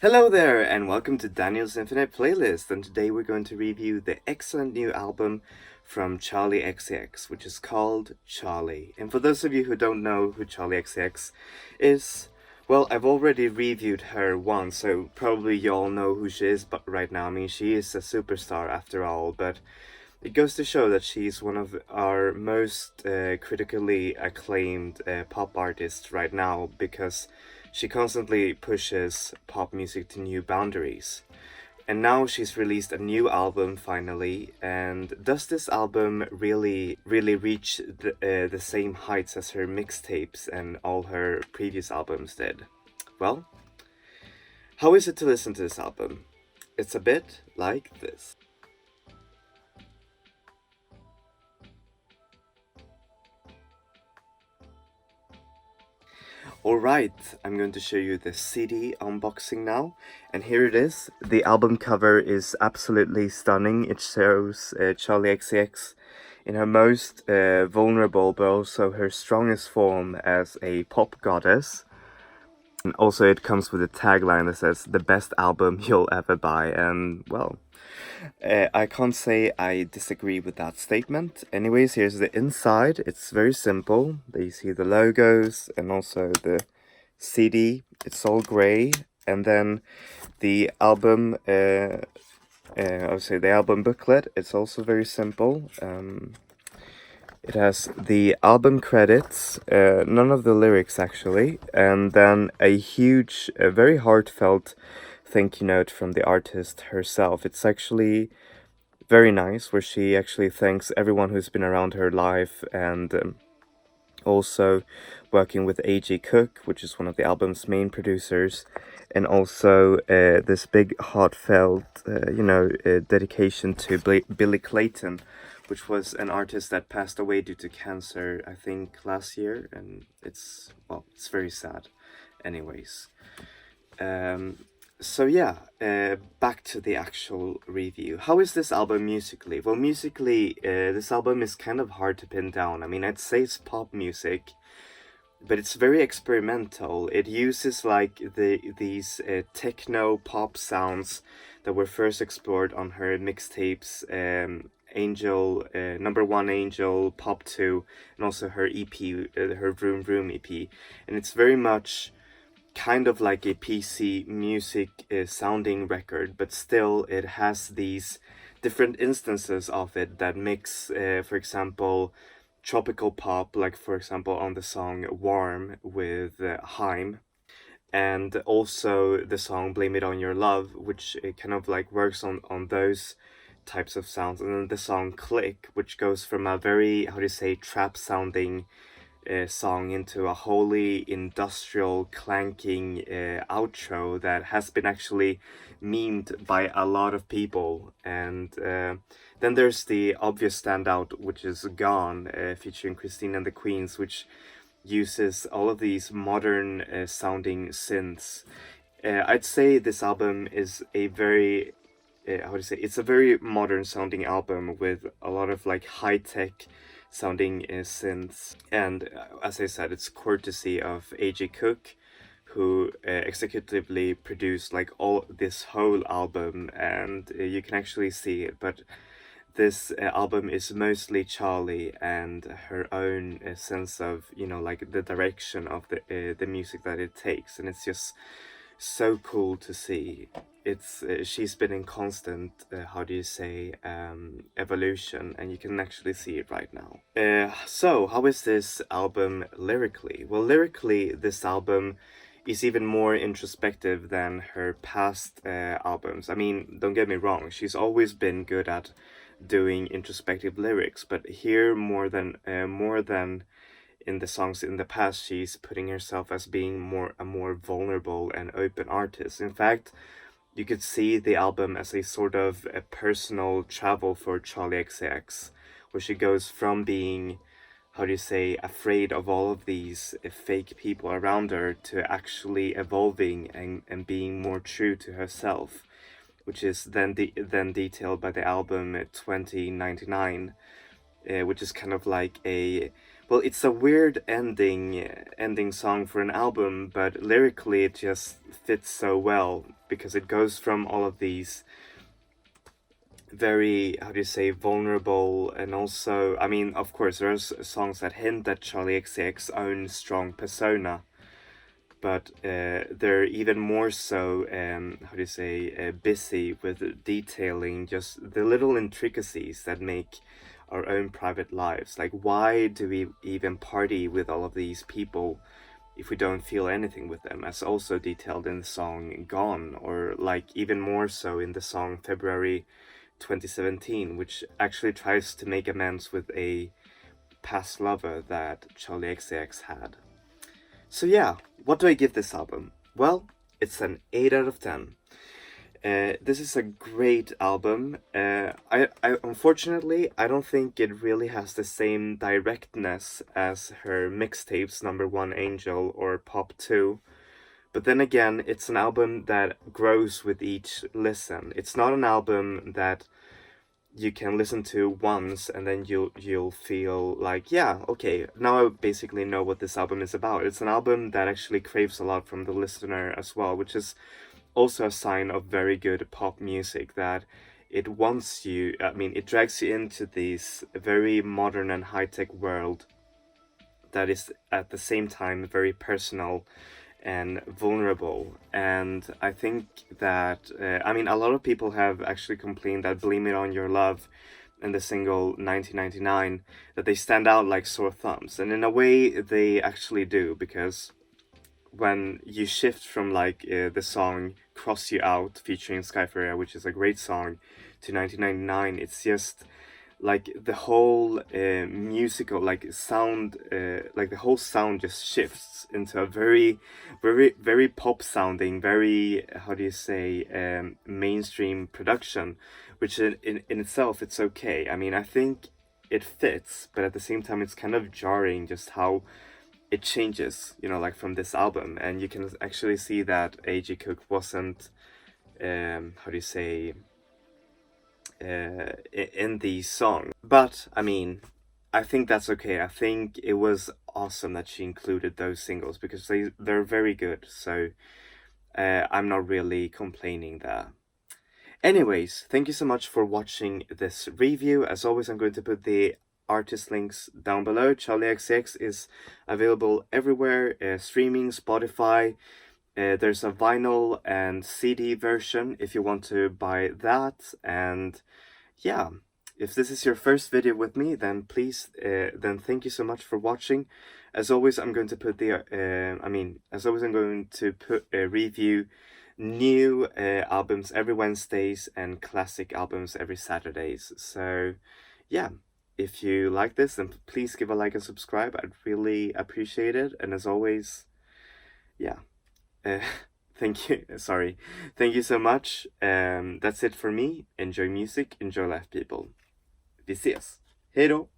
Hello there, and welcome to Daniel's Infinite Playlist. And today we're going to review the excellent new album from Charli XCX, which is called Charli. And for those of you who don't know who Charli XCX is, well, I've already reviewed her once, so probably you all know who she is. But right now, I mean, she is a superstar after all. But it goes to show that she's one of our most critically acclaimed pop artists right now because she constantly pushes pop music to new boundaries. And now she's released a new album finally. And does this album really reach the same heights as her mixtapes and all her previous albums did? Well, how is it to listen to this album? It's a bit like this. Alright, I'm going to show you the CD unboxing now, and here it is. The album cover is absolutely stunning. It shows Charli XCX in her most vulnerable but also her strongest form as a pop goddess. And also it comes with a tagline that says, "The best album you'll ever buy," and well, I can't say I disagree with that statement. Anyways, here's the inside. It's very simple. There you see the logos and also the CD. It's all gray. And then the album, I would say the album booklet. It's also very simple. It has the album credits, none of the lyrics actually, and then a huge, very heartfelt thank you note from the artist herself. It's actually very nice, where she actually thanks everyone who's been around her life and also working with A.G. Cook, which is one of the album's main producers, and also this big heartfelt, dedication to Billy Clayton, which was an artist that passed away due to cancer, I think, last year, and it's very sad. Anyways, so yeah, back to the actual review. How is this album musically? Well, musically, this album is kind of hard to pin down. I mean, I'd say it's pop music, but it's very experimental. It uses like these techno pop sounds that were first explored on her mixtapes, Angel, Number One Angel, Pop 2, and also her EP, her Vroom Vroom EP. And it's very much kind of like a PC music sounding record, but still it has these different instances of it that mix, for example, tropical pop, like for example on the song Warm with Haim, and also the song Blame It On Your Love, which kind of like works on those types of sounds, and then the song Click, which goes from a very, how do you say, trap sounding song into a wholly industrial clanking outro that has been actually memed by a lot of people. And then there's the obvious standout, which is Gone, featuring Christine and the Queens, which uses all of these modern sounding synths. I'd say this album is a very how to say, it's a very modern sounding album with a lot of like high tech sounding synths, and as I said, it's courtesy of AJ Cook, who executively produced like all this whole album, and you can actually see it. But this album is mostly Charli and her own sense of, like the direction of the music that it takes, and it's just so cool to see. It's she's been in constant how do you say, evolution, and you can actually see it right now. So how is this album lyrically? Well, lyrically this album is even more introspective than her past albums. I mean, don't get me wrong, she's always been good at doing introspective lyrics, but here more than in the songs in the past, she's putting herself as being a more vulnerable and open artist. In fact, you could see the album as a sort of a personal travel for Charli XCX, where she goes from being, how do you say, afraid of all of these fake people around her to actually evolving and being more true to herself, which is then detailed by the album 2099, which is kind of like a well, it's a weird ending song for an album, but lyrically it just fits so well because it goes from all of these very, how do you say, vulnerable, and also, I mean, of course there's songs that hint at Charli XCX's own strong persona, but they're even more so, how do you say, busy with detailing just the little intricacies that make our own private lives. Like, why do we even party with all of these people if we don't feel anything with them, as also detailed in the song Gone, or like even more so in the song February 2017, which actually tries to make amends with a past lover that Charli XCX had. So yeah, what do I give this album? Well, it's an 8 out of 10. This is a great album. I unfortunately, I don't think it really has the same directness as her mixtapes Number One Angel or Pop 2. But then again, it's an album that grows with each listen. It's not an album that you can listen to once and then you'll feel like, yeah, okay, now I basically know what this album is about. It's an album that actually craves a lot from the listener as well, which is also a sign of very good pop music, that it wants you, I mean, it drags you into this very modern and high-tech world that is at the same time very personal and vulnerable. And I think that, I mean, a lot of people have actually complained that Blame It On Your Love and the single 1999, that they stand out like sore thumbs. And in a way, they actually do, because when you shift from like the song Cross You Out featuring Skyfaria, which is a great song, to 1999, it's just like the whole musical like sound, like the whole sound just shifts into a very very pop sounding, very, how do you say, mainstream production, which in itself it's okay. I mean, I think it fits, but at the same time it's kind of jarring just how it changes, you know, like from this album. And you can actually see that A.G. Cook wasn't, how do you say, in the song. But I mean, I think that's okay. I think it was awesome that she included those singles because they're very good. So I'm not really complaining there. Anyways, thank you so much for watching this review. As always, I'm going to put the artist links down below. Charli XCX is available everywhere, streaming, Spotify. There's a vinyl and CD version if you want to buy that. And yeah, if this is your first video with me, then please, then thank you so much for watching. As always, I'm going to put the, as always, I'm going to put a review new albums every Wednesdays and classic albums every Saturdays. So yeah, if you like this, then please give a like and subscribe. I'd really appreciate it. And as always, yeah, thank you. Sorry, thank you so much. That's it for me. Enjoy music, enjoy life, people. Vi ses. Hej då!